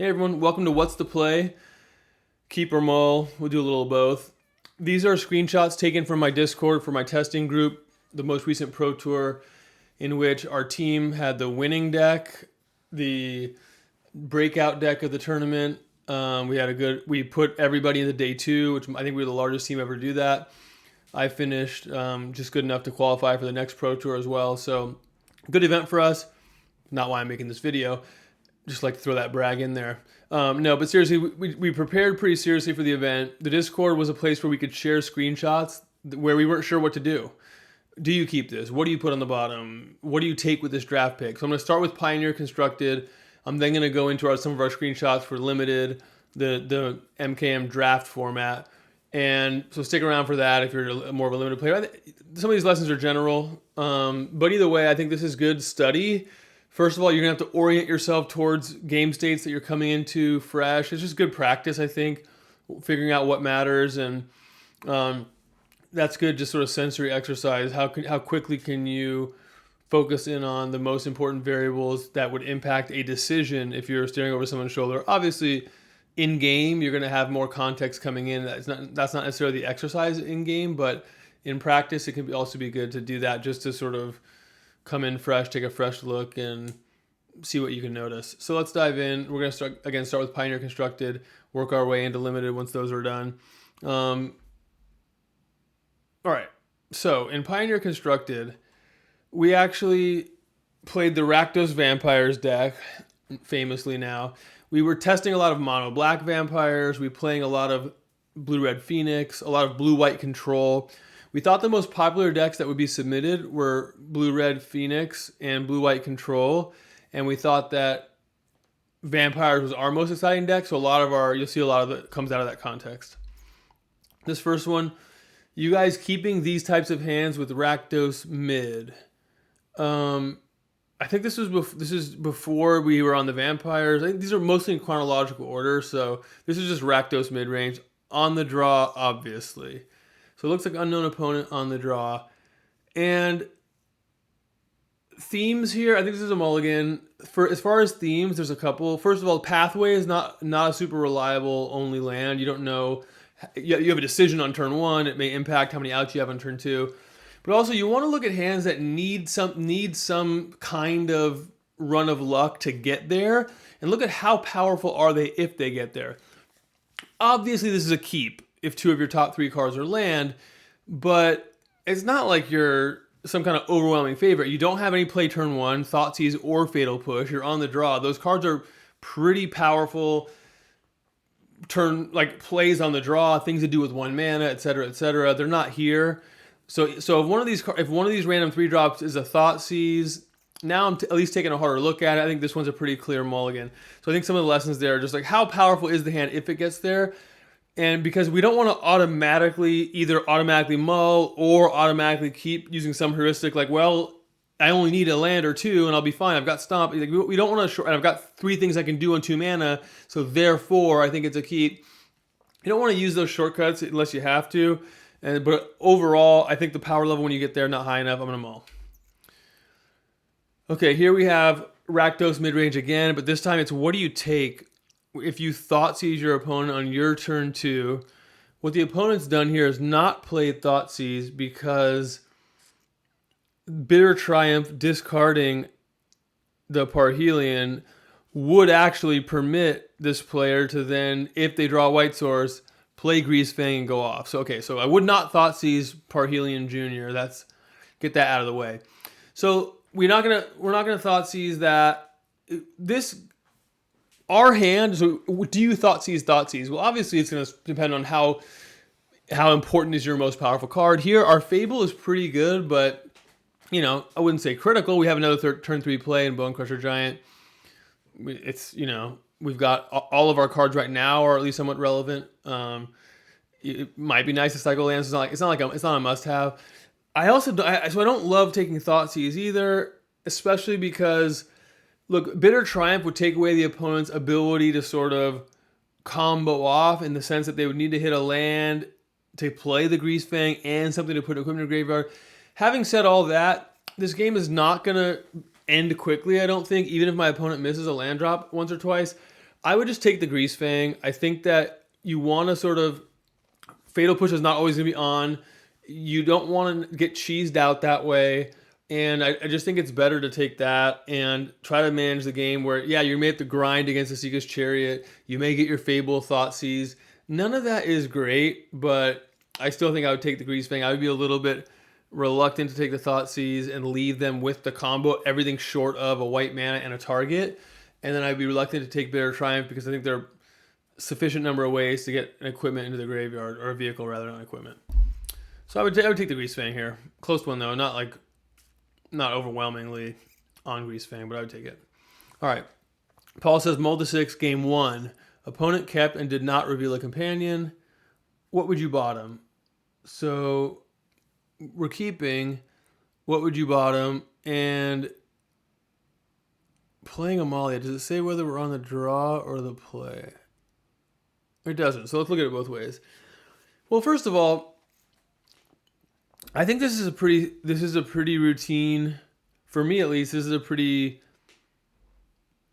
Hey everyone, welcome to What's the Play? Keep or mull, we'll do a little of both. These are screenshots taken from my Discord for my testing group, the most recent Pro Tour, in which our team had the winning deck, the breakout deck of the tournament. We put everybody into day two, which I think we were the largest team ever to do that. I finished just good enough to qualify for the next Pro Tour as well. So good event for us. Not why I'm making this video. Just like to throw that brag in there. No, but seriously, we prepared pretty seriously for the event. The Discord was a place where we could share screenshots where we weren't sure what to do. Do you keep this? What do you put on the bottom? What do you take with this draft pick? So I'm going to start with Pioneer Constructed. I'm then going to go into some of our screenshots for Limited, the MKM draft format. And so stick around for that if you're more of a limited player. Some of these lessons are general. But either way, I think this is good study. First of all, you're going to have to orient yourself towards game states that you're coming into fresh. It's just good practice, I think, figuring out what matters. And that's good, just sort of sensory exercise. How quickly can you focus in on the most important variables that would impact a decision if you're staring over someone's shoulder? Obviously, in-game, you're going to have more context coming in. That's not necessarily the exercise in-game, but in practice, it can also be good to do that just to sort of come in fresh, take a fresh look, and see what you can notice. So let's dive in. We're going to start with Pioneer Constructed, work our way into Limited once those are done. All right. So in Pioneer Constructed, we actually played the Rakdos Vampires deck, famously now. We were testing a lot of mono black vampires. We were playing a lot of blue-red Phoenix, a lot of blue-white control. We thought the most popular decks that would be submitted were blue-red Phoenix and blue-white control. And we thought that Vampires was our most exciting deck. So you'll see a lot of it comes out of that context. This first one, you guys keeping these types of hands with Rakdos mid. I think this is before we were on the Vampires. I think these are mostly in chronological order. So this is just Rakdos mid-range. On the draw, obviously. So it looks like unknown opponent on the draw. And themes here, I think this is a mulligan. As far as themes, there's a couple. First of all, Pathway is not a super reliable only land. You don't know. You have a decision on turn one. It may impact how many outs you have on turn two. But also, you want to look at hands that need some kind of run of luck to get there. And look at how powerful are they if they get there. Obviously, this is a keep if two of your top three cards are land, but it's not like you're some kind of overwhelming favorite. You don't have any play turn one, Thoughtseize, or Fatal Push. You're on the draw. Those cards are pretty powerful plays on the draw, things to do with one mana, etc., etc. They're not here. So if one of these random 3-drops is a Thoughtseize, now I'm at least taking a harder look at it. I think this one's a pretty clear mulligan. So I think some of the lessons there are just like how powerful is the hand if it gets there. And because we don't want to either automatically mull or automatically keep using some heuristic like, well, I only need a land or two and I'll be fine. I've got stomp. Like, we don't want to and I've got 3 things I can do on 2 mana, so therefore I think it's a keep. You don't want to use those shortcuts unless you have to. But overall, I think the power level when you get there not high enough. I'm going to mull. Okay, here we have Rakdos mid-range again, but this time it's what do you take if you Thoughtseize your opponent on your turn 2. What the opponent's done here is not played Thoughtseize because Bitter Triumph discarding the Parhelion would actually permit this player to then, if they draw White Source, play Greasefang and go off. So I would not Thoughtseize Parhelion Jr. Get that out of the way. So we're not gonna Thoughtseize that. Our hand, so do you Thoughtseize? Well, obviously it's going to depend on how important is your most powerful card. Here, our Fable is pretty good, but, I wouldn't say critical. We have another turn 3 play in Bonecrusher Giant. We've got all of our cards right now are at least somewhat relevant. It might be nice to cycle lands. It's not a must-have. I don't love taking Thoughtseize either, especially because, look, Bitter Triumph would take away the opponent's ability to sort of combo off in the sense that they would need to hit a land to play the Greasefang and something to put equipment in the graveyard. Having said all that, this game is not going to end quickly, I don't think, even if my opponent misses a land drop once or twice. I would just take the Grease Fang. I think that you want to sort of... Fatal Push is not always going to be on. You don't want to get cheesed out that way. And I just think it's better to take that and try to manage the game where, yeah, you may have to grind against the Seeker's Chariot. You may get your Fable Thoughtseize. None of that is great, but I still think I would take the Grease Fang. I would be a little bit reluctant to take the Thoughtseize and leave them with the combo, everything short of a white mana and a target. And then I'd be reluctant to take Bitter Triumph because I think there are sufficient number of ways to get an equipment into the graveyard, or a vehicle rather than equipment. So I would take the Grease Fang here. Close one though, not overwhelmingly on Grease Fang, but I would take it. All right. Paul says, Mull to 6, game 1. Opponent kept and did not reveal a companion. What would you bottom? So we're keeping. What would you bottom? And playing Amalia, does it say whether we're on the draw or the play? It doesn't. So let's look at it both ways. Well, first of all, I think this is a pretty routine, for me at least. This is a pretty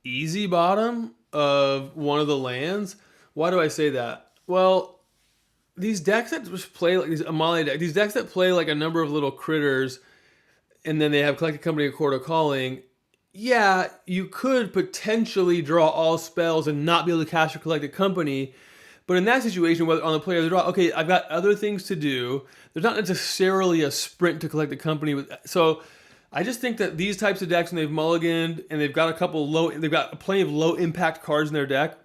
easy bottom of one of the lands. Why do I say that? Well, these decks that just play like these Amalia decks, these decks that play like a number of little critters, and then they have Collected Company, a Court of Calling. Yeah, you could potentially draw all spells and not be able to cast your Collected Company. But in that situation, whether on the play or the draw, okay, I've got other things to do. There's not necessarily a sprint to Collect the Company. So I just think that these types of decks, when they've mulliganed and they've got they've got plenty of low impact cards in their deck,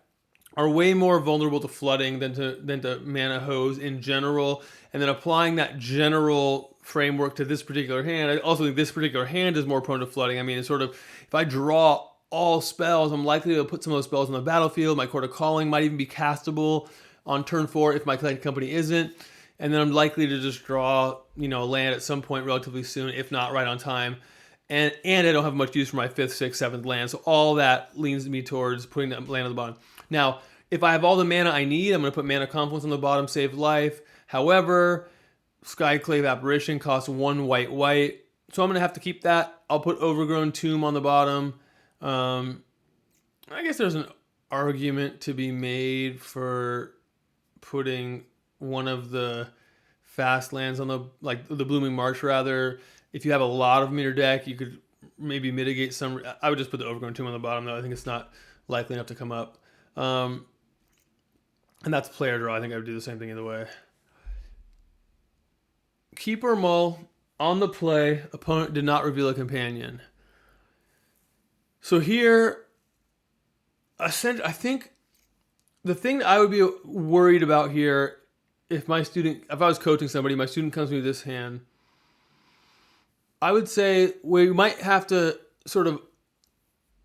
are way more vulnerable to flooding than to mana hose in general. And then applying that general framework to this particular hand, I also think this particular hand is more prone to flooding. I mean, it's sort of, if I draw all spells, I'm likely to put some of those spells on the battlefield. My Court of Calling might even be castable on turn 4 if my Collected Company isn't. And then I'm likely to just draw, land at some point relatively soon, if not right on time. And I don't have much use for my 5th, 6th, 7th land. So all that leans me towards putting that land on the bottom. Now, if I have all the mana I need, I'm going to put Mana Confluence on the bottom, save life. However, Skyclave Apparition costs 1 white. So I'm going to have to keep that. I'll put Overgrown Tomb on the bottom. I guess there's an argument to be made for putting one of the fast lands on the Blooming March rather. If you have a lot of them in your deck, you could maybe mitigate some. I would just put the Overgrown Tomb on the bottom though. I think it's not likely enough to come up. And that's player draw. I think I would do the same thing either way. Keep or mull on the play. Opponent did not reveal a companion. So here, I think the thing that I would be worried about here, if I was coaching somebody, my student comes to me with this hand, I would say we might have to sort of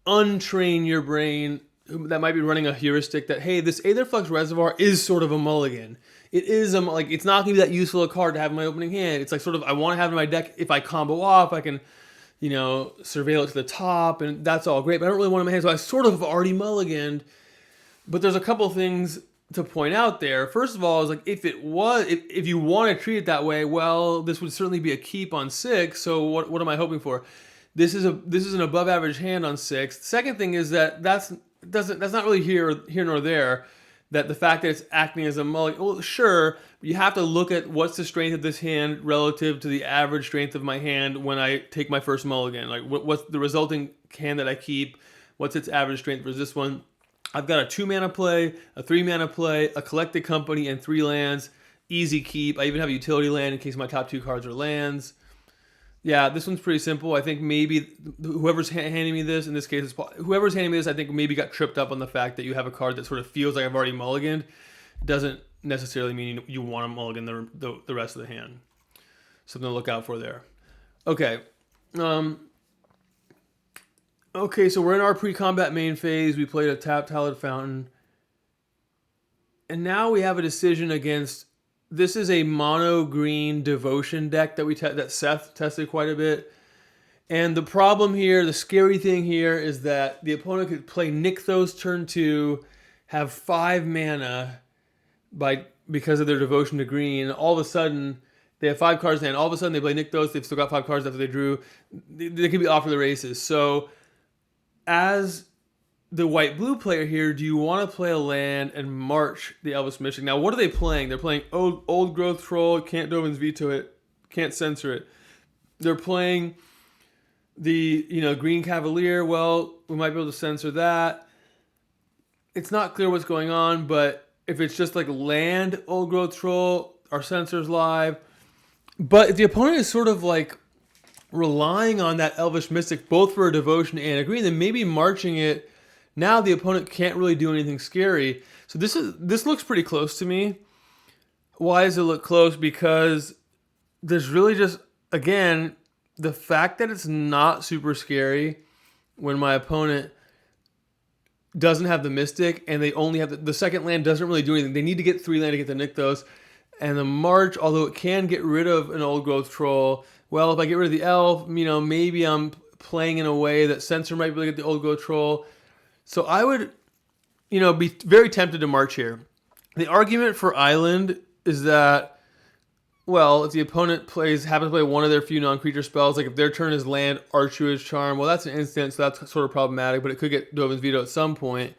untrain your brain that might be running a heuristic that, hey, this Aetherflux Reservoir is sort of a mulligan. It is it's not going to be that useful a card to have in my opening hand. It's like sort of, I want to have it in my deck. If I combo off, I can surveil it to the top, and that's all great, but I don't really want it in my hand, so I sort of have already mulliganed. But there's a couple things to point out there. First of all, is like, if you want to treat it that way, well, this would certainly be a keep on 6, so what am I hoping for? This is an above average hand on 6. The second thing is that that's not really here nor there. That the fact that it's acting as a mulligan, well, sure, but you have to look at what's the strength of this hand relative to the average strength of my hand when I take my first mulligan. Like, what's the resulting hand that I keep? What's its average strength versus this one? I've got a 2 mana play, a 3 mana play, a Collected Company, and 3 lands. Easy keep. I even have a utility land in case my top 2 cards are lands. Yeah, this one's pretty simple. I think maybe whoever's handing me this, in this case, whoever's handing me this, I think maybe got tripped up on the fact that you have a card that sort of feels like I've already mulliganed. Doesn't necessarily mean you want to mulligan the rest of the hand. Something to look out for there. Okay. Okay, so we're in our pre-combat main phase. We played a tapped Hallowed Fountain. And now we have a decision against... This is a mono green devotion deck that Seth tested quite a bit. And the problem here, the scary thing here, is that the opponent could play Nykthos turn 2, have 5 mana because of their devotion to green. And all of a sudden, they have 5 cards in hand. All of a sudden, they play Nykthos. They've still got 5 cards after they drew. They could be off for the races. So, as the white-blue player here, do you want to play a land and march the Elvish Mystic? Now, what are they playing? They're playing Old Growth Troll, can't Dovin's Veto it, can't censor it. They're playing the Green Cavalier. Well, we might be able to censor that. It's not clear what's going on, but if it's just like land Old Growth Troll, our censor's live. But if the opponent is sort of like relying on that Elvish Mystic both for a devotion and a green, then maybe marching it. Now the opponent can't really do anything scary. So this looks pretty close to me. Why does it look close? Because there's really just, again, the fact that it's not super scary when my opponent doesn't have the Mystic and they only have the second land doesn't really do anything. They need to get 3 land to get the Nykthos. And the March, although it can get rid of an Old Growth Troll, well, if I get rid of the Elf, maybe I'm playing in a way that Censor might be able to get the Old Growth Troll. So I would, be very tempted to march here. The argument for Island is that, well, if the opponent happens to play one of their few non-creature spells, like if their turn is land, Archew's Charm, well, that's an instant, so that's sort of problematic, but it could get Dovin's Veto at some point.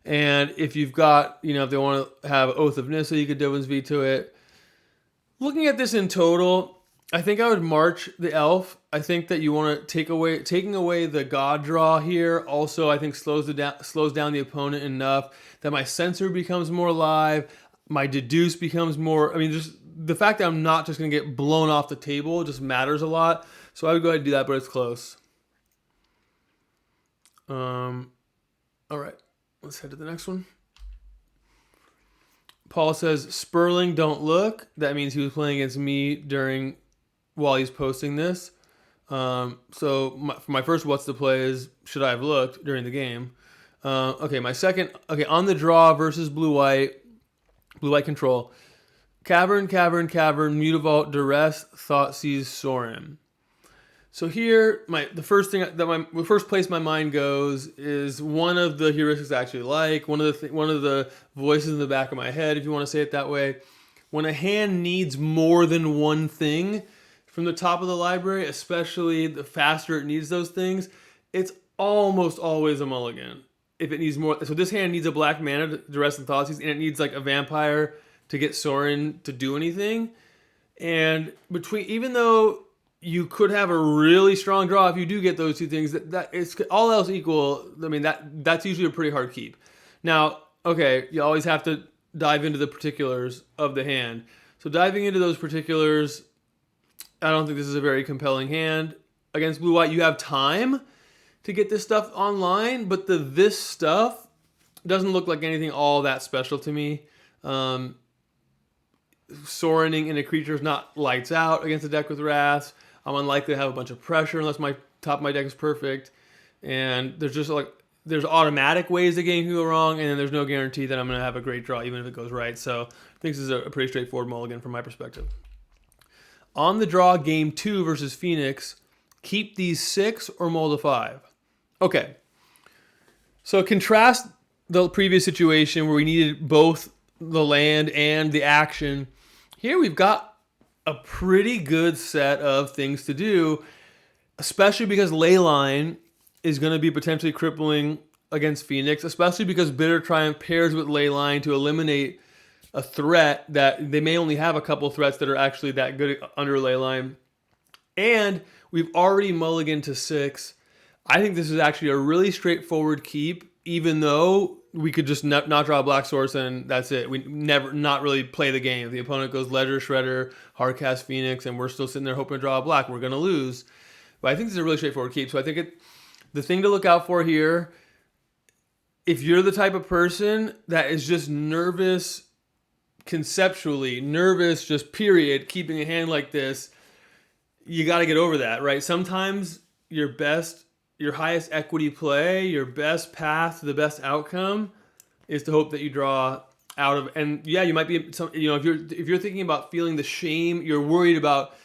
And if you've got, if they want to have Oath of Nissa, you could Dovin's Veto it. Looking at this in total, I think I would march the Elf. I think that you want to taking away the God draw here. Also, I think slows down the opponent enough that my Censor becomes more live. My Deduce becomes more. Just the fact that I'm not just going to get blown off the table just matters a lot. So I would go ahead and do that, but it's close. All right, let's head to the next one. Paul says, Sperling, don't look. That means he was playing against me while he's posting this. So my first what's the play is, should I have looked during the game? My second, on the draw versus blue-white control. Cavern, Mutavault, Duress, Thoughtseize, Sorin. So here, the first place my mind goes is one of the heuristics I actually like, one of the voices in the back of my head, if you want to say it that way. When a hand needs more than one thing from the top of the library, especially the faster it needs those things, it's almost always a mulligan. If it needs more, so this hand needs a black mana, Duress and Thoughtseize, and it needs like a vampire to get Sorin to do anything. And even though you could have a really strong draw if you do get those two things, that it's all else equal. That's usually a pretty hard keep. Now, you always have to dive into the particulars of the hand. So diving into those particulars, I don't think this is a very compelling hand. Against blue-white, you have time to get this stuff online, but this stuff doesn't look like anything all that special to me. Sorining in a creature is not lights out against a deck with Wrath. I'm unlikely to have a bunch of pressure unless top of my deck is perfect. And there's automatic ways the game can go wrong, and then there's no guarantee that I'm going to have a great draw even if it goes right. So I think this is a pretty straightforward mulligan from my perspective. On the draw, game 2 versus Phoenix, keep these 6 or mull to 5. Okay. So contrast the previous situation where we needed both the land and the action. Here we've got a pretty good set of things to do, especially because Leyline is going to be potentially crippling against Phoenix, especially because Bitter Triumph pairs with Leyline to eliminate a threat that they may only have a couple threats that are actually that good under Leyline. And we've already mulliganed to 6. I think this is actually a really straightforward keep, even though we could just not draw a black source and that's it. We not really play the game. If the opponent goes Ledger Shredder, Hardcast Phoenix, and we're still sitting there hoping to draw a black, we're going to lose. But I think this is a really straightforward keep. So I think the thing to look out for here, if you're the type of person that is just nervous, conceptually, nervous, just period, keeping a hand like this, you got to get over that, right? Sometimes your highest equity play, your best path to the best outcome is to hope that you draw out of, and yeah, you might be if you're thinking about feeling the shame, you're worried about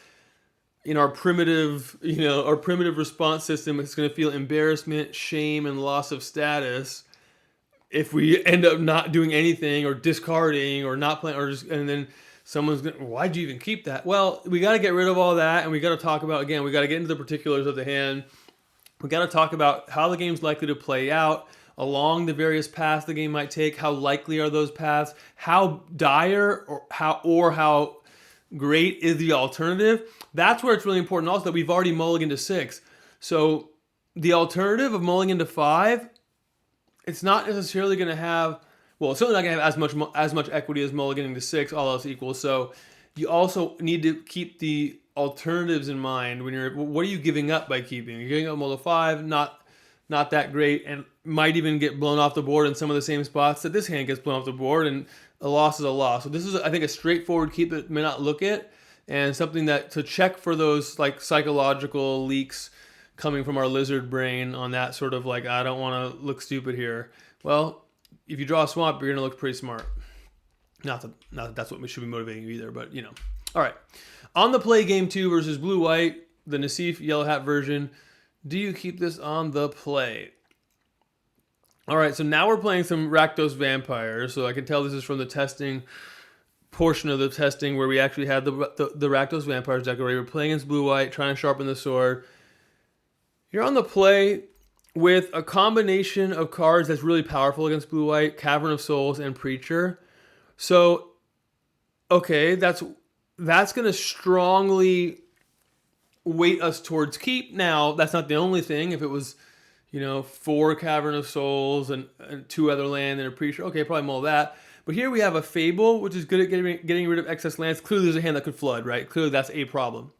in our primitive response system, it's going to feel embarrassment, shame, and loss of status if we end up not doing anything or discarding or not playing and then someone's going, why'd you even keep that? Well, we got to get rid of all that, and we got to talk about, again, we got to get into the particulars of the hand. We got to talk about how the game's likely to play out. along the various paths the game might take. How likely are those paths? How dire or how great is the alternative? That's where it's really important also that we've already mulliganed to 6. So the alternative of mulligan to 5, it's not necessarily going to have, well, it's certainly not going to have as much equity as mulliganing to 6, all else equal. So you also need to keep the alternatives in mind when what are you giving up by keeping? You're giving up mull to 5, not that great, and might even get blown off the board in some of the same spots that this hand gets blown off the board, and a loss is a loss. So this is, I think, a straightforward keep that may not look it, and something that to check for those like psychological leaks coming from our lizard brain on that sort of like, I don't want to look stupid here. Well, if you draw a swamp, you're going to look pretty smart. Not that that's what should be motivating you either, but you know. All right. On the play, game 2 versus blue-white, the Nassif yellow hat version. Do you keep this on the play? All right, so now we're playing some Rakdos Vampires. So I can tell this is from the testing portion of the testing where we actually had the Rakdos Vampires deck already. We're playing against blue-white, trying to sharpen the sword. You're on the play with a combination of cards that's really powerful against blue-white, Cavern of Souls and Preacher. So, okay, that's going to strongly weight us towards keep. Now, that's not the only thing. If it was, 4 Cavern of Souls and 2 other land and a Preacher, okay, probably mull that. But here we have a Fable, which is good at getting rid of excess lands. Clearly there's a hand that could flood, right? Clearly that's a problem.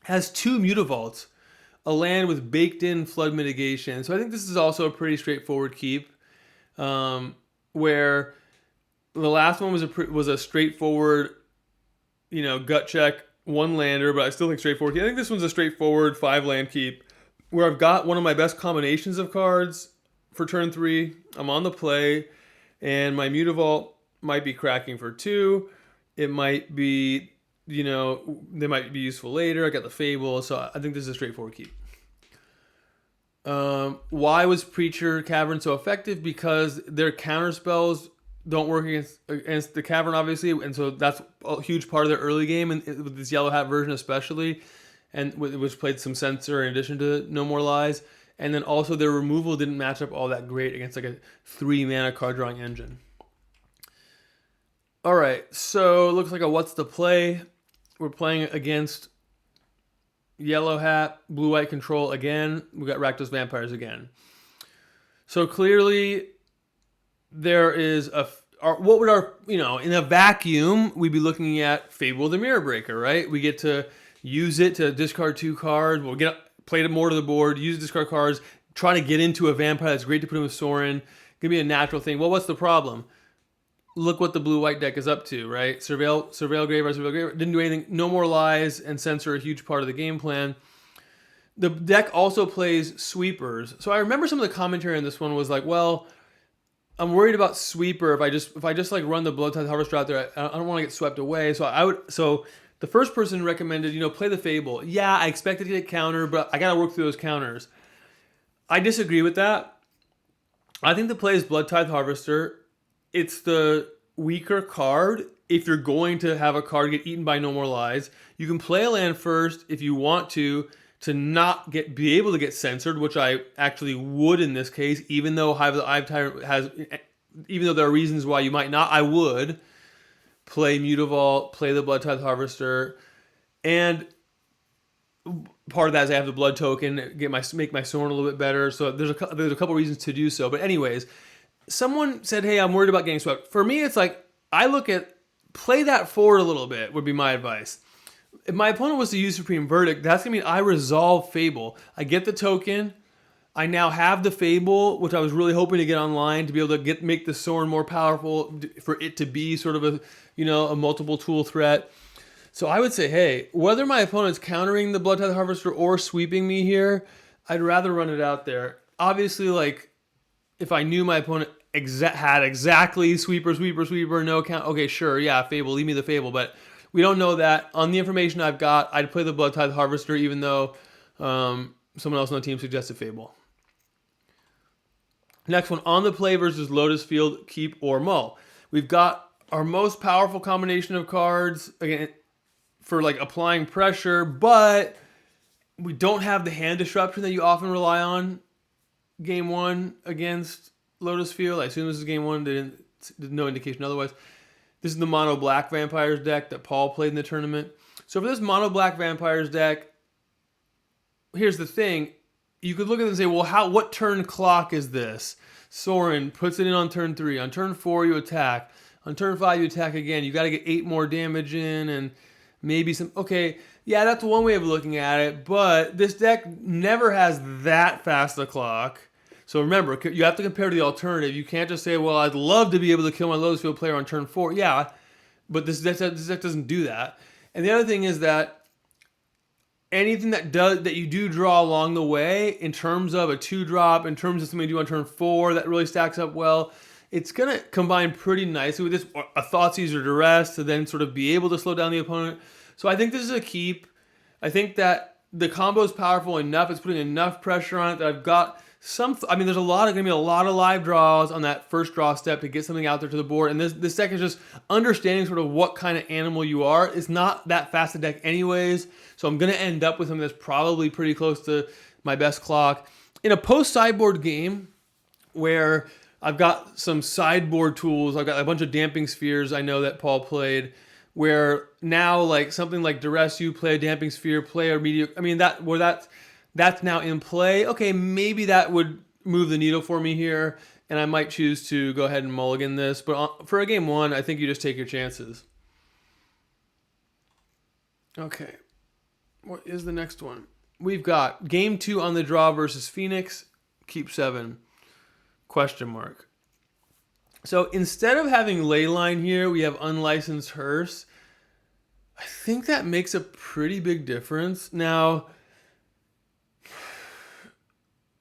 Has 2 Mutavaults, a land with baked-in flood mitigation. So I think this is also a pretty straightforward keep, where the last one was a straightforward, gut check, 1 lander, but I still think straightforward keep. I think this one's a straightforward 5 land keep, where I've got one of my best combinations of cards for turn 3. I'm on the play, and my Mutavault might be cracking for 2. It might be, they might be useful later. I got the Fable, so I think this is a straightforward keep. Why was Preacher Cavern so effective? Because their counter spells don't work against the Cavern, obviously, and so that's a huge part of their early game, and with this yellow hat version especially, and which played some Censor in addition to No More Lies, and then also their removal didn't match up all that great against like a 3 mana card drawing engine. All right, so it looks like a what's the play. We're playing against yellow hat, blue-white control again. We got Rakdos Vampires again. So clearly there is what would our, in a vacuum, we'd be looking at Fable the Mirror Breaker, right? We get to use it to discard 2 cards. We'll play it more to the board, use discard cards, try to get into a vampire that's great to put in with Sorin. Gonna be a natural thing. Well, what's the problem? Look what the blue-white deck is up to, right? Surveil Graveyard, didn't do anything. No More Lies and Censor are a huge part of the game plan. The deck also plays sweepers. So I remember some of the commentary on this one was like, well, I'm worried about sweeper if I just like run the Bloodtithe Harvester out there. I don't want to get swept away. So the first person recommended, play the Fable. Yeah, I expected to get counter, but I got to work through those counters. I disagree with that. I think the play is Bloodtithe Harvester. It's the weaker card. If you're going to have a card get eaten by No More Lies, you can play a land first if you want to not be able to get censored, which I actually would in this case, even though Hive Tyrant even though there are reasons why you might not, I would play Mutavault, play the Bloodtithe Harvester, and part of that is I have the blood token, make my Sorin a little bit better. So there's a couple reasons to do so. But anyways, someone said, hey, I'm worried about getting swept. For me, it's like, I look at, play that forward a little bit would be my advice. If my opponent was to use Supreme Verdict, that's going to mean I resolve Fable. I get the token. I now have the Fable, which I was really hoping to get online to be able to make the Sorin more powerful, for it to be sort of a multiple tool threat. So I would say, hey, whether my opponent's countering the Bloodtithe Harvester or sweeping me here, I'd rather run it out there. Obviously, like, if I knew my opponent had exactly sweeper, no count, okay, sure, yeah, Fable, leave me the Fable, but we don't know that. On the information I've got, I'd play the Bloodtithe Harvester, even though someone else on the team suggested Fable. Next one, on the play versus Lotus Field, keep or mull. We've got our most powerful combination of cards, again, for like applying pressure, but we don't have the hand disruption that you often rely on game 1 against Lotus Field. I assume this is game one. There's no indication otherwise. This is the mono black vampires deck that Paul played in the tournament. So for this mono black vampires deck, here's the thing. You could look at it and say, well, what turn clock is this? Sorin puts it in on turn 3. On turn 4, you attack. On turn 5, you attack again. You got to get 8 more damage in and maybe some... Okay, yeah, that's one way of looking at it, but this deck never has that fast a clock. So remember, you have to compare to the alternative. You can't just say, well, I'd love to be able to kill my Lotus Field player on turn 4. Yeah, but this deck doesn't do that. And the other thing is that anything that you do draw along the way, in terms of a 2-drop, in terms of something you do on turn 4 that really stacks up well, it's going to combine pretty nicely with this, a Thoughtseize or Duress to then sort of be able to slow down the opponent. So I think this is a keep. I think that the combo is powerful enough. It's putting enough pressure on it that I've got some... I mean, there's going to be a lot of live draws on that first draw step to get something out there to the board. And this deck is just understanding sort of what kind of animal you are. It's not that fast a deck anyways. So I'm going to end up with something that's probably pretty close to my best clock. In a post-sideboard game where I've got some sideboard tools, I've got a bunch of damping spheres I know that Paul played, where now like something like Duress, you play a damping sphere, play a mediocre... I mean, that's now in play. Okay, maybe that would move the needle for me here, and I might choose to go ahead and mulligan this. But for a game one, I think you just take your chances. Okay, what is the next one? We've got game 2 on the draw versus Phoenix. Keep 7. Question mark. So instead of having Leyline here, we have unlicensed Hearse. I think that makes a pretty big difference. Now,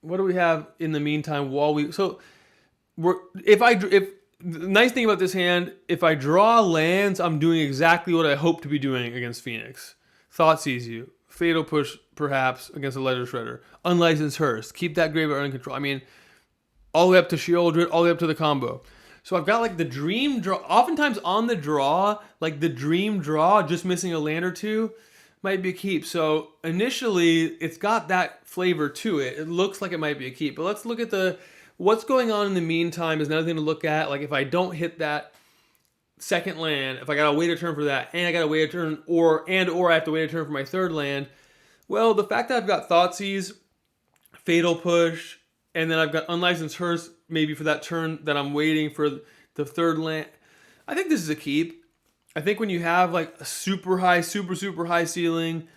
what do we have in the meantime while we... So, the nice thing about this hand, if I draw lands, I'm doing exactly what I hope to be doing against Phoenix. Thoughtseize you. Fatal Push, perhaps, against a Ledger Shredder. Unlicensed Hearse. Keep that graveyard under control. I mean, all the way up to Sheoldred, all the way up to the combo. So I've got like the dream draw. Oftentimes on the draw, like the dream draw, just missing a land or two, might be a keep. So initially, it's got that flavor to it. It looks like it might be a keep. But let's look at what's going on in the meantime is another thing to look at. Like if I don't hit that second land, if I got to wait a turn for that, and I got to wait a turn, or I have to wait a turn for my third land, well, the fact that I've got Thoughtseize, Fatal Push, and then I've got Unlicensed Hearse maybe for that turn that I'm waiting for the third land, I think this is a keep. I think when you have like a super high ceiling,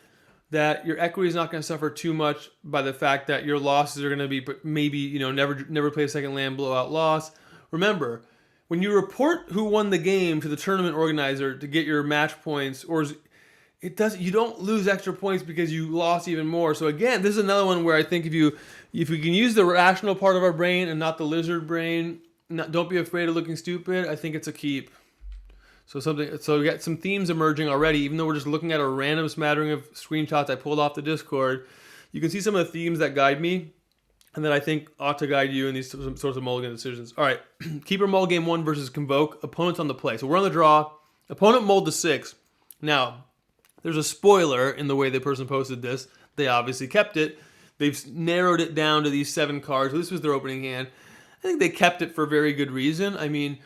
that your equity is not going to suffer too much by the fact that your losses are going to be maybe, never play a second land, blowout loss. Remember, when you report who won the game to the tournament organizer to get your match points, you don't lose extra points because you lost even more. So again, this is another one where I think if we can use the rational part of our brain and not the lizard brain, don't be afraid of looking stupid, I think it's a keep. So we got some themes emerging already, even though we're just looking at a random smattering of screenshots I pulled off the Discord. You can see some of the themes that guide me and that I think ought to guide you in these sorts of mulligan decisions. All right, Keeper Mull game 1 versus Convoke. Opponents on the play. So we're on the draw. Opponent mulled to 6. Now, there's a spoiler in the way the person posted this. They obviously kept it. They've narrowed it down to these 7 cards. So this was their opening hand. I think they kept it for a very good reason. I mean,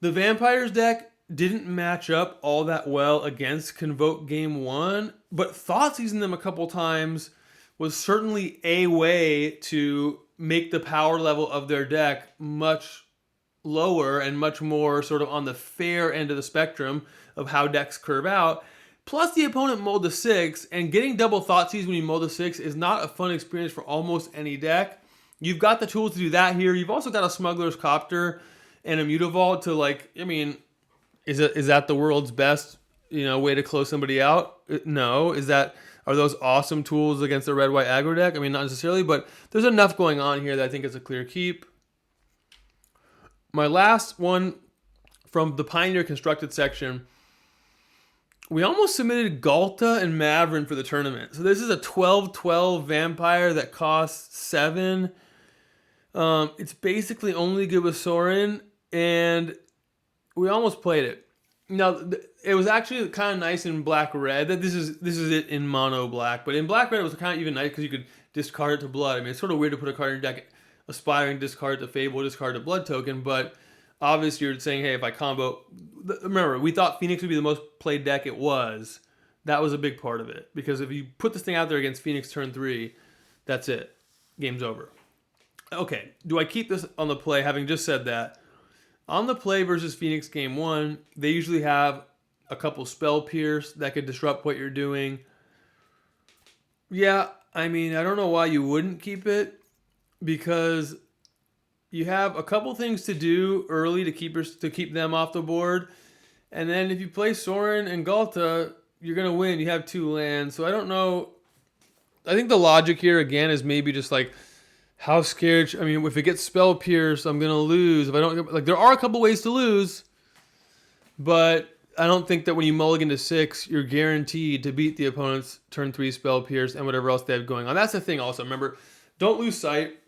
the Vampires deck didn't match up all that well against Convoke game 1, but Thoughtseizing them a couple times was certainly a way to make the power level of their deck much lower and much more sort of on the fair end of the spectrum of how decks curve out. Plus, the opponent mulled to 6, and getting double Thoughtseize when you mull to 6 is not a fun experience for almost any deck. You've got the tools to do that here. You've also got a Smuggler's Copter and a Mutavault to is that the world's best, way to close somebody out? No. Are those awesome tools against the red-white aggro deck? I mean, not necessarily, but there's enough going on here that I think is a clear keep. My last one from the Pioneer Constructed section, we almost submitted Galta and Mavrin for the tournament. So this is a 12/12 vampire that costs 7. It's basically only good with Sorin, and we almost played it. Now, it was actually kind of nice in black-red. That this is it in mono-black. But in black-red, it was kind of even nice because you could discard it to blood. I mean, it's sort of weird to put a card in your deck aspiring discard to Fable, discard to Blood Token, but obviously you're saying, hey, if I combo... Remember, we thought Phoenix would be the most played deck. It was. That was a big part of it. Because if you put this thing out there against Phoenix turn 3, that's it. Game's over. Okay, do I keep this on the play? Having just said that, on the play versus Phoenix game 1, they usually have a couple Spell Pierce that could disrupt what you're doing. Yeah, I mean, I don't know why you wouldn't keep it, because you have a couple things to do early to keep them off the board, and then if you play Sorin and Galta, you're gonna win. You have 2 lands, so I don't know. I think the logic here again is maybe just like how scared. I mean, if it gets Spell Pierce, I'm gonna lose. If I don't, like, there are a couple ways to lose, but I don't think that when you mulligan to 6, you're guaranteed to beat the opponent's turn 3 Spell Pierce and whatever else they have going on. That's the thing also. Remember, don't lose sight.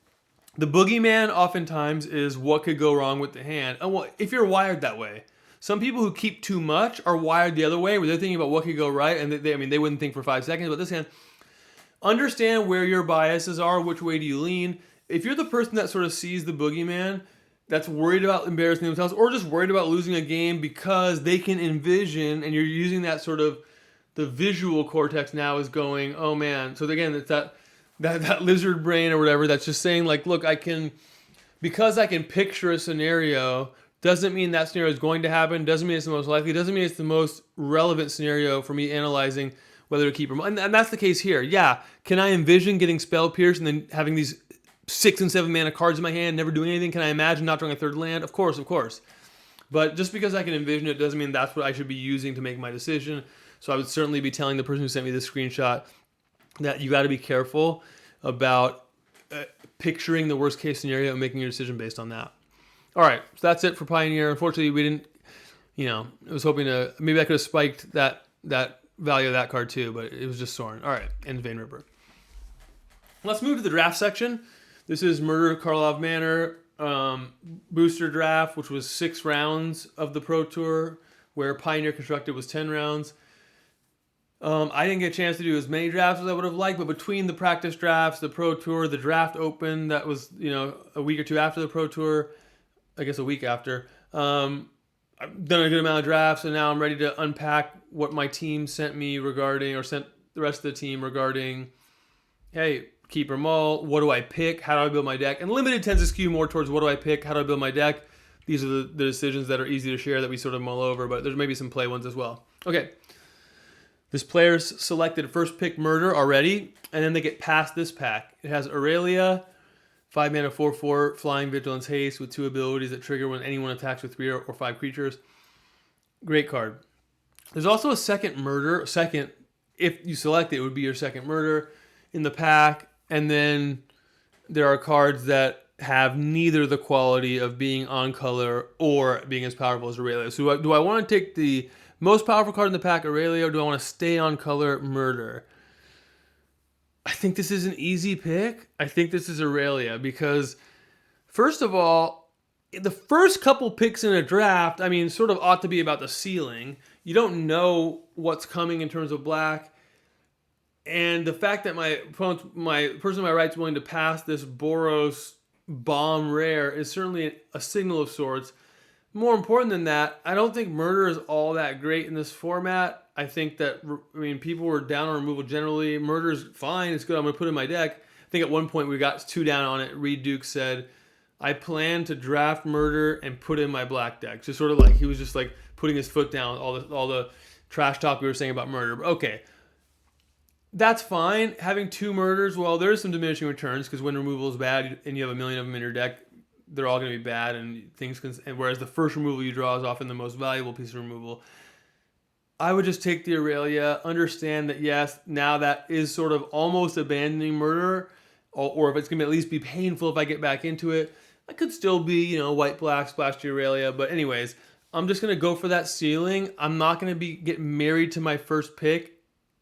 The boogeyman oftentimes is what could go wrong with the hand. And well, if you're wired that way. Some people who keep too much are wired the other way, where they're thinking about what could go right, and they wouldn't think for 5 seconds. But this hand, understand where your biases are, which way do you lean. If you're the person that sort of sees the boogeyman, that's worried about embarrassing themselves, or just worried about losing a game because they can envision, and you're using that sort of, the visual cortex now is going, oh man. So again, it's that lizard brain or whatever that's just saying, like, look, because I can picture a scenario, doesn't mean that scenario is going to happen, doesn't mean it's the most likely, doesn't mean it's the most relevant scenario for me analyzing whether to keep them. And that's the case here. Yeah, can I envision getting Spell Pierce and then having these 6 and 7 mana cards in my hand, never doing anything? Can I imagine not drawing a 3rd land? Of course. But just because I can envision it doesn't mean that's what I should be using to make my decision. So I would certainly be telling the person who sent me this screenshot that you got to be careful about picturing the worst case scenario and making your decision based on that. All right, so that's it for Pioneer. Unfortunately, we didn't, I was hoping to, maybe I could have spiked that value of that card too, but it was just Sorin. All right, and Vein Ripper. Let's move to the draft section. This is Murder Karlov Manor booster draft, which was 6 rounds of the Pro Tour, where Pioneer Constructed was 10 rounds. I didn't get a chance to do as many drafts as I would have liked, but between the practice drafts, the Pro Tour, the draft open, that was, a week or 2 after the Pro Tour, I guess a week after, I've done a good amount of drafts, and now I'm ready to unpack what my team sent me regarding, or sent the rest of the team regarding, hey, keeper mull, what do I pick? How do I build my deck? And limited tends to skew more towards what do I pick? How do I build my deck? These are the decisions that are easy to share that we sort of mull over, but there's maybe some play ones as well. Okay. This player's selected first pick Murder already, and then they get past this pack. It has Aurelia, 5 mana 4/4, Flying Vigilance Haste with 2 abilities that trigger when anyone attacks with 3 or 5 creatures. Great card. There's also a second Murder. Second, if you select it, it would be your second Murder in the pack. And then there are cards that have neither the quality of being on color or being as powerful as Aurelia. So do I want to take the most powerful card in the pack, Aurelia, or do I want to stay on color, Murder? I think this is an easy pick. I think this is Aurelia because, first of all, the first couple picks in a draft, I mean, sort of ought to be about the ceiling. You don't know what's coming in terms of black. And the fact that my person to my right is willing to pass this Boros bomb rare is certainly a signal of sorts. More important than that, I don't think Murder is all that great in this format. I think that, people were down on removal generally. Murder is fine. It's good. I'm going to put it in my deck. I think at one point we got 2 down on it. Reed Duke said, I plan to draft Murder and put it in my black deck. Just sort of like, he was just like putting his foot down, all the trash talk we were saying about Murder. But okay. That's fine. Having 2 Murders, well, there's some diminishing returns because when removal is bad and you have a million of them in your deck, they're all going to be bad, and whereas the first removal you draw is often the most valuable piece of removal. I would just take the Aurelia, understand that yes, now that is sort of almost abandoning Murder, or if it's going to at least be painful if I get back into it. I could still be, white-black, splash the Aurelia, but anyways, I'm just going to go for that ceiling. I'm not going to get married to my first pick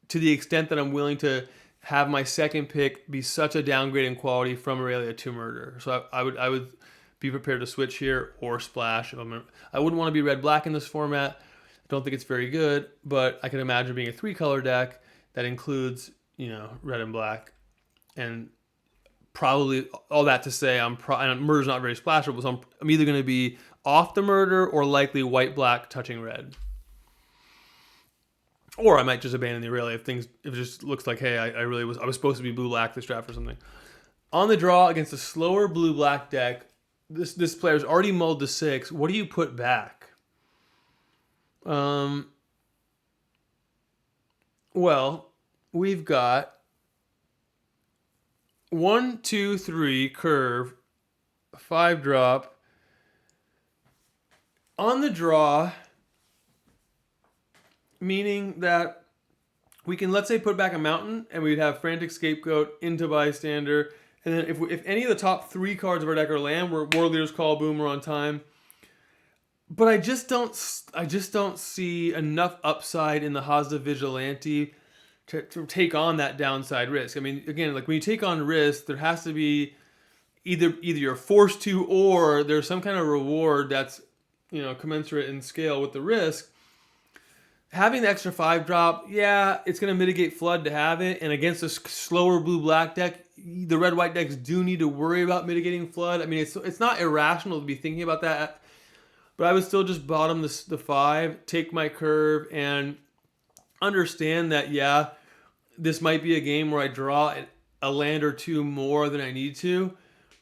to the extent that I'm willing to have my second pick be such a downgrade in quality from Aurelia to Murder. So I would be prepared to switch here or splash. I wouldn't want to be red-black in this format. I don't think it's very good, but I can imagine being a 3-color deck that includes, red and black, and probably, all that to say, and murder's not very splashable, so I'm either going to be off the murder or likely white-black touching red. Or I might just abandon the Aurelia if it just looks like, hey, I was supposed to be blue-black this draft or something. On the draw against a slower blue-black deck, this player's already mulled to 6. What do you put back? Well, we've got 1, 2, 3 curve, 5 drop. On the draw, meaning that we can, let's say, put back a mountain, and we'd have Frantic Scapegoat into Bystander, and then if any of the top 3 cards of our deck are land, we're War Leader's Call, boom, we're on time. But I just don't see enough upside in the Hazda Vigilante to take on that downside risk. I mean, again, like when you take on risk, there has to be either you're forced to, or there's some kind of reward that's, commensurate in scale with the risk. Having the extra 5 drop, yeah, it's going to mitigate flood to have it. And against a slower blue-black deck, the red-white decks do need to worry about mitigating flood. I mean, it's not irrational to be thinking about that. But I would still just bottom the 5, take my curve, and understand that, yeah, this might be a game where I draw a land or 2 more than I need to.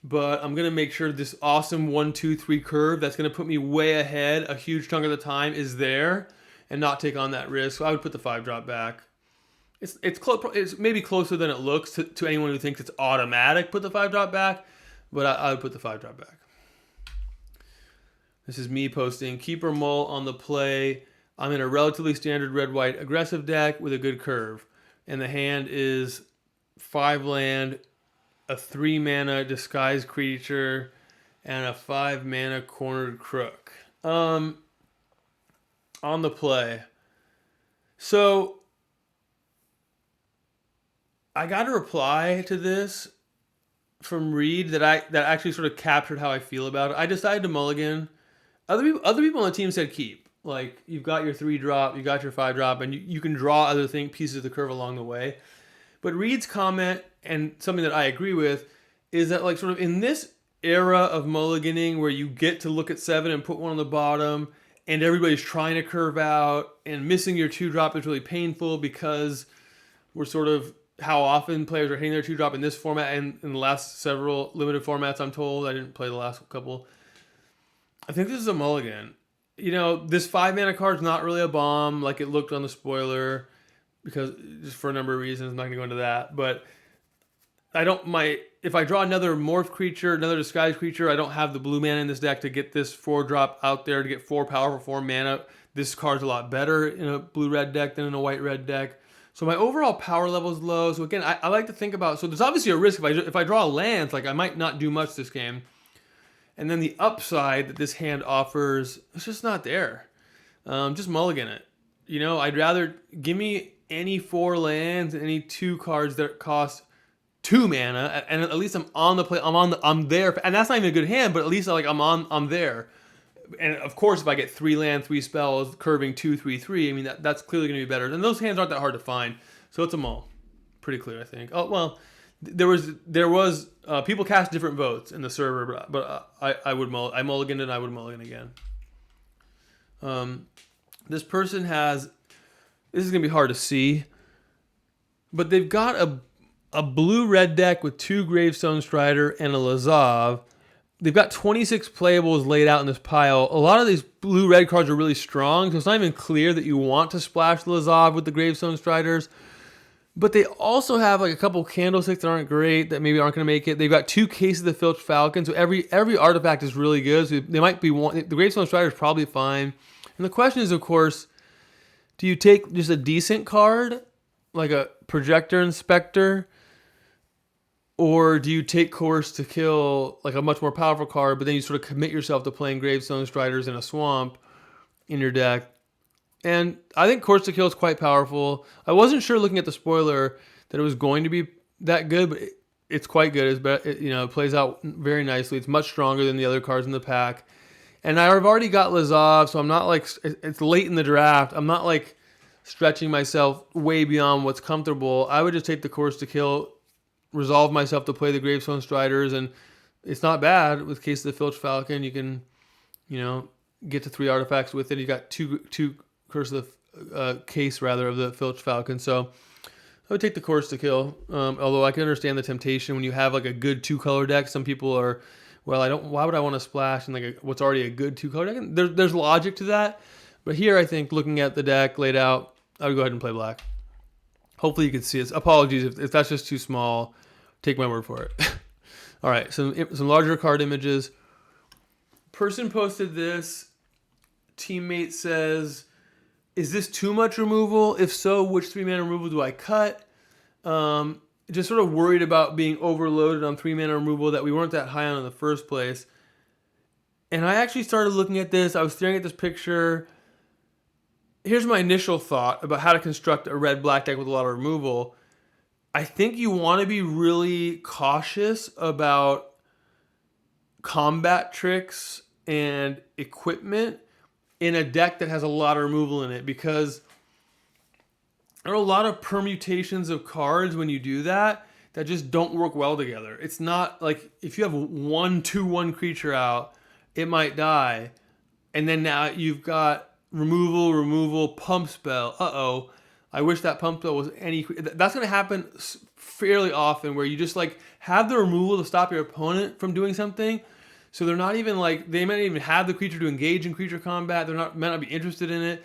But I'm going to make sure this awesome 1, 2, 3 curve that's going to put me way ahead a huge chunk of the time is there and not take on that risk. So I would put the 5 drop back. It's maybe closer than it looks to anyone who thinks it's automatic put the 5 drop back. But I would put the 5 drop back. This is me posting Keeper Mull on the play. I'm in a relatively standard red-white aggressive deck with a good curve. And the hand is 5 land, a 3 mana disguised creature, and a 5 mana cornered crook. On the play. So I got a reply to this from Reed that actually sort of captured how I feel about it. I decided to mulligan. Other people on the team said keep. Like, you've got your 3 drop, you got your 5 drop, and you can draw other pieces of the curve along the way. But Reed's comment, and something that I agree with, is that, like, sort of in this era of mulliganing where you get to look at 7 and put 1 on the bottom, and everybody's trying to curve out, and missing your 2 drop is really painful because we're sort of how often players are hitting their 2 drop in this format and in the last several limited formats, I'm told. I didn't play the last couple. I think this is a mulligan. This 5 mana card is not really a bomb like it looked on the spoiler, because just for a number of reasons, I'm not going to go into that. But if I draw another morph creature, another disguised creature, I don't have the blue mana in this deck to get this 4 drop out there to get 4 power for 4 mana. This card's a lot better in a blue-red deck than in a white-red deck. So my overall power level is low. So again, I like to think about, so there's obviously a risk if I draw lands, like I might not do much this game. And then the upside that this hand offers, it's just not there. Just mulligan it. I'd rather give me any 4 lands and any 2 cards that cost 2 mana, and at least I'm on the play. I'm there, and that's not even a good hand, but at least I'm there. And of course, if I get 3 land, 3 spells, curving 2, 3, 3, I mean that's clearly going to be better. And those hands aren't that hard to find, so it's a mull. Pretty clear, I think. Oh well. There was people cast different votes in the server, but I mulliganed and I would mulligan again. This person this is gonna be hard to see, but they've got a blue-red deck with 2 Gravestone Strider and a Lazav. They've got 26 playables laid out in this pile. A lot of these blue-red cards are really strong, so it's not even clear that you want to splash the Lazav with the Gravestone Striders. But they also have like a couple candlesticks that aren't great, that maybe aren't going to make it. They've got 2 cases of the Filched Falcon, so every artifact is really good. So they might be the Gravestone Strider is probably fine. And the question is, of course, do you take just a decent card, like a Projector Inspector, or do you take Course to Kill, like a much more powerful card, but then you sort of commit yourself to playing Gravestone Striders in a swamp in your deck? And I think Course to Kill is quite powerful. I wasn't sure looking at the spoiler that it was going to be that good, but it's quite good. It plays out very nicely. It's much stronger than the other cards in the pack. And I've already got Lazav, so I'm not like, it's late in the draft. I'm not like stretching myself way beyond what's comfortable. I would just take the Course to Kill resolve myself to play the Gravestone Striders, and it's not bad with Case of the Filch Falcon. You can, get to 3 artifacts with it. You got two Curse of the Case rather of the Filch Falcon. So I would take the Course to Kill. Although I can understand the temptation when you have like a good 2-color deck. Some people are, well, why would I want to splash in like what's already a good 2-color deck? There's logic to that. But here, I think looking at the deck laid out, I would go ahead and play black. Hopefully you can see it. Apologies if that's just too small. Take my word for it. All right, some larger card images. Person posted this. Teammate says, is this too much removal? If so, which 3-mana removal do I cut? Just sort of worried about being overloaded on 3-mana removal that we weren't that high on in the first place. And I actually started looking at this. I was staring at this picture. Here's my initial thought about how to construct a red-black deck with a lot of removal. I think you want to be really cautious about combat tricks and equipment in a deck that has a lot of removal in it, because there are a lot of permutations of cards when you do that just don't work well together. It's not like if you have 1/2/1 creature out, it might die, and then now you've got removal, pump spell. I wish that pump spell was any. That's going to happen fairly often, where you just like have the removal to stop your opponent from doing something. So they're not even like, they might not even have the creature to engage in creature combat. Might not be interested in it.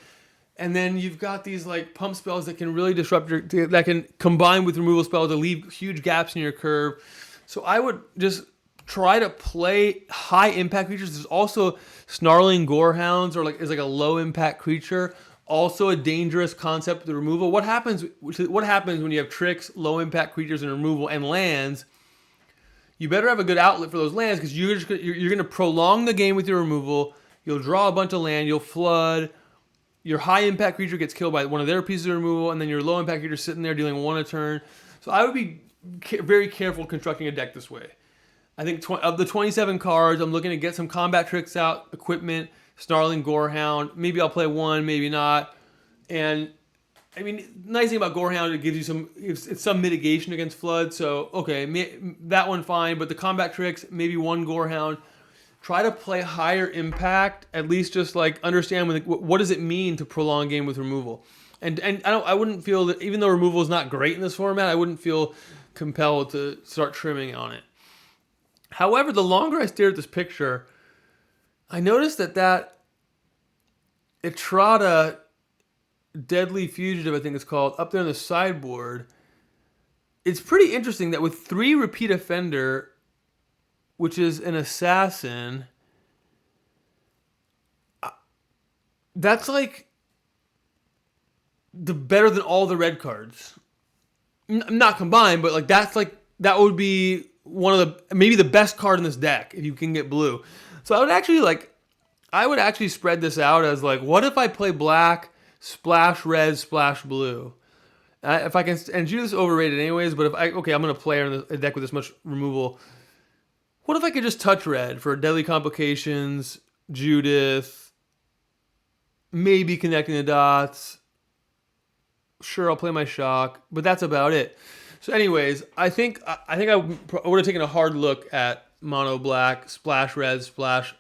And then you've got these like pump spells that can really disrupt that can combine with removal spells to leave huge gaps in your curve. So I would just try to play high impact creatures. There's also Snarling Gorehounds, is like a low impact creature. Also a dangerous concept with the removal. What happens when you have tricks, low impact creatures, and removal and lands? You better have a good outlet for those lands, because you're going to prolong the game with your removal. You'll draw a bunch of land. You'll flood. Your high impact creature gets killed by one of their pieces of removal, and then your low impact creature sitting there dealing 1 a turn. So I would be very careful constructing a deck this way. I think of the 27 cards, I'm looking to get some combat tricks out, equipment, Snarling Gorehound. Maybe I'll play one, maybe not. And I mean, nice thing about Gorehound, it gives you it's some mitigation against flood. So okay, that one fine. But the combat tricks, maybe 1 Gorehound. Try to play higher impact. At least just like understand what does it mean to prolong game with removal. And I wouldn't feel that, even though removal is not great in this format, I wouldn't feel compelled to start trimming on it. However, the longer I stare at this picture, I noticed that Etrata Deadly Fugitive, I think it's called, up there on the sideboard, it's pretty interesting that with 3 Repeat Offender, which is an assassin, that's like the better than all the red cards. Not combined, but like that would be one of maybe the best card in this deck if you can get blue. So I would actually spread this out as like, what if I play black, splash red, splash blue? If I can, and Judith's overrated anyways, but I'm going to play her in a deck with this much removal. What if I could just touch red for Deadly Complications, Judith, maybe Connecting the Dots? Sure, I'll play my shock, but that's about it. So anyways, I think I would have taken a hard look at mono black, splash red, splash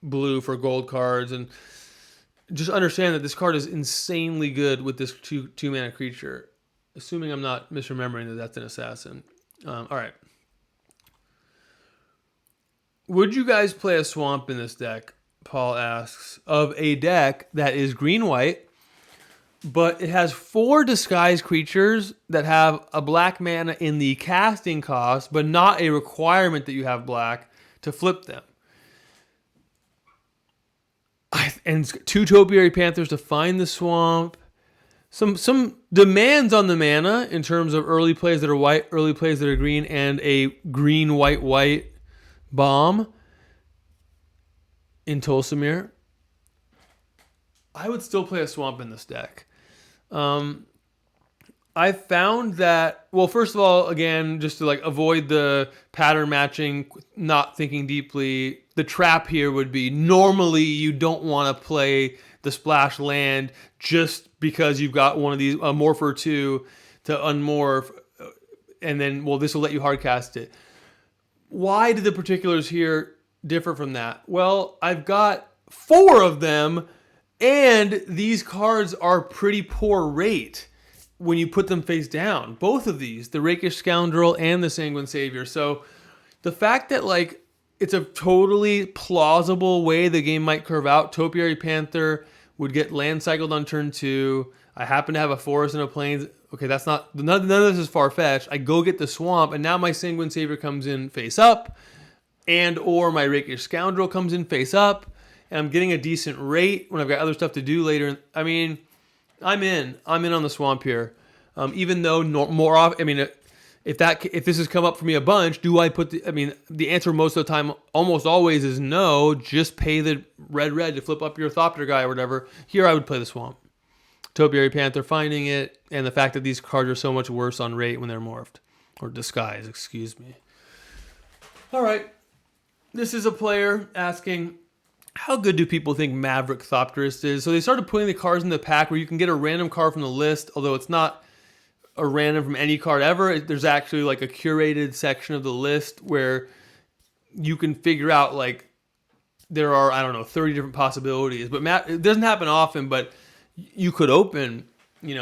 blue for gold cards, and just understand that this card is insanely good with this two mana creature, assuming I'm not misremembering that that's an assassin. All right. Would you guys play a swamp in this deck? Paul asks, of a deck that is green-white, but it has 4 disguised creatures that have a black mana in the casting cost, but not a requirement that you have black to flip them. And 2 Topiary Panthers to find the swamp. Some demands on the mana in terms of early plays that are white, early plays that are green, and a green-white-white bomb in Tolsimir. I would still play a swamp in this deck. I found that, well, first of all, again, just to like avoid the pattern matching, not thinking deeply, the trap here would be normally you don't want to play the splash land just because you've got one of these, a morph or 2 to unmorph. and then, well, this will let you hard cast it. Why do the particulars here differ from that? Well, I've got 4 of them, and these cards are pretty poor rate when you put them face down. Both of these, the Rakish Scoundrel and the Sanguine Savior. So the fact that like it's a totally plausible way the game might curve out. Topiary Panther would get land cycled on turn 2. I happen to have a forest and a plains. Okay, that's not, none of this is far-fetched. I go get the swamp, and now my Sanguine Savior comes in face up, and or my Rakish Scoundrel comes in face up, and I'm getting a decent rate when I've got other stuff to do later. I mean, I'm in on the swamp here. Even though more often, I mean, if this has come up for me a bunch, do I put the answer most of the time, almost always, is no. Just pay the red to flip up your Thopter guy or whatever. Here I would play the swamp. Topiary Panther finding it, and the fact that these cards are so much worse on rate when they're morphed. Or disguised, excuse me. Alright. This is a player asking, how good do people think Maverick Thopterist is? So they started putting the cards in the pack where you can get a random card from the list, although it's not a random from any card ever. There's actually like a curated section of the list where you can figure out like there are, I don't know, 30 different possibilities. But it doesn't happen often, but you could open,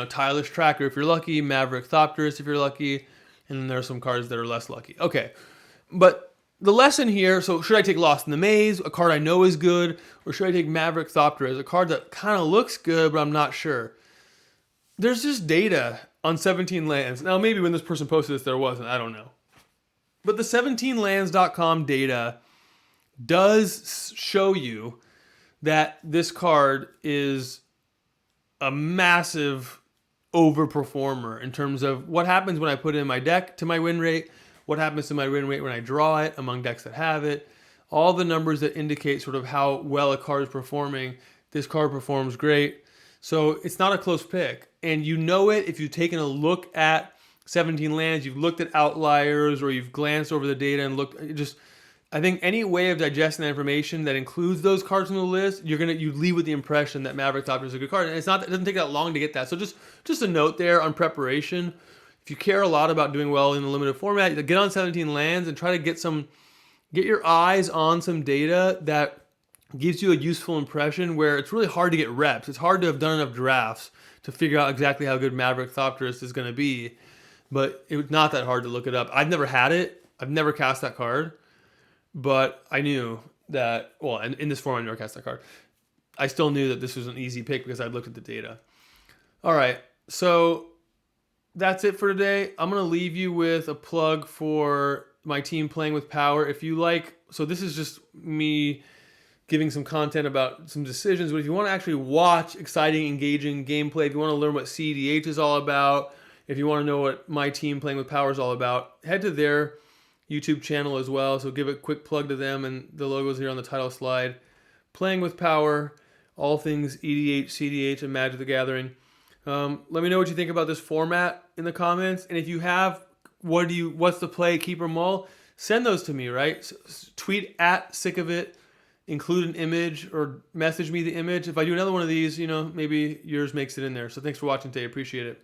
Tyler's Tracker if you're lucky, Maverick Thopterist if you're lucky, and then there are some cards that are less lucky. Okay, but the lesson here, so should I take Lost in the Maze, a card I know is good, or should I take Maverick Thopterist, a card that kind of looks good, but I'm not sure? There's just data on 17 lands. Now, maybe when this person posted this, there wasn't. I don't know. But the 17lands.com data does show you that this card is a massive overperformer in terms of what happens when I put it in my deck to my win rate, what happens to my win rate when I draw it among decks that have it, all the numbers that indicate sort of how well a card is performing. This card performs great. So it's not a close pick. And you know it if you've taken a look at 17 lands, you've looked at outliers, or you've glanced over the data and looked. I think any way of digesting that information that includes those cards on the list, you leave with the impression that Maverick Thopter is a good card. And it doesn't take that long to get that. So just a note there on preparation. If you care a lot about doing well in the limited format, get on 17 lands and try to get your eyes on some data that gives you a useful impression where it's really hard to get reps. It's hard to have done enough drafts to figure out exactly how good Maverick Thopterist is going to be. But it's not that hard to look it up. I've never had it. I've never cast that card. But I knew that, well, in this form I never cast that card. I still knew that this was an easy pick because I looked at the data. All right, so that's it for today. I'm going to leave you with a plug for my team Playing with Power. If you like, so this is just me giving some content about some decisions, but if you want to actually watch exciting, engaging gameplay, if you want to learn what cEDH is all about, if you want to know what my team Playing with Power is all about, head to their YouTube channel as well. So give a quick plug to them, and the logo's here on the title slide. Playing with Power, all things EDH, cEDH, and Magic the Gathering. Let me know what you think about this format in the comments, and if you have, what's the play, keep or mull, send those to me, right? So, tweet at sick of it, include an image, or message me the image. If I do another one of these, maybe yours makes it in there. So thanks for watching today. Appreciate it.